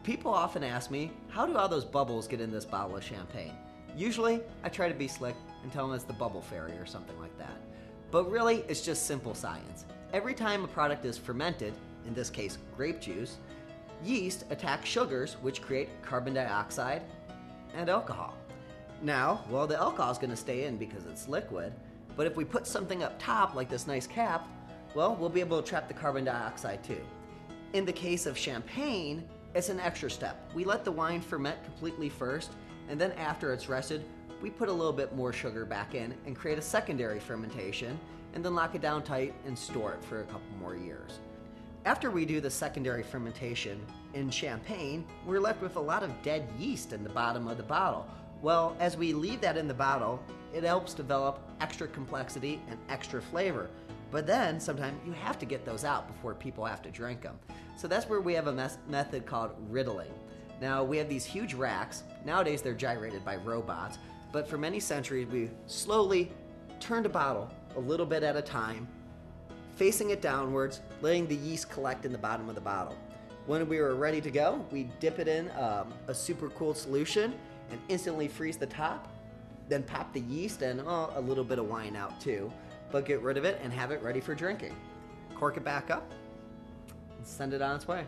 People often ask me, how do all those bubbles get in this bottle of champagne? Usually, I try to be slick and tell them it's the bubble fairy or something like that. But really, it's just simple science. Every time a product is fermented, in this case grape juice, yeast attack sugars which create carbon dioxide and alcohol. Now, well, the alcohol is going to stay in because it's liquid, but if we put something up top like this nice cap, well, we'll be able to trap the carbon dioxide too. In the case of champagne, it's an extra step. We let the wine ferment completely first, and then after it's rested, we put a little bit more sugar back in and create a secondary fermentation, and then lock it down tight and store it for a couple more years. After we do the secondary fermentation in champagne, we're left with a lot of dead yeast in the bottom of the bottle. Well, as we leave that in the bottle, it helps develop extra complexity and extra flavor. But then sometimes you have to get those out before people have to drink them. So that's where we have a method called riddling. Now we have these huge racks. Nowadays they're gyrated by robots, but for many centuries we slowly turned a bottle a little bit at a time, facing it downwards, letting the yeast collect in the bottom of the bottle. When we were ready to go, we dip it in a super cooled solution and instantly freeze the top, then pop the yeast and a little bit of wine out too, but get rid of it and have it ready for drinking. Cork it back up and send it on its way.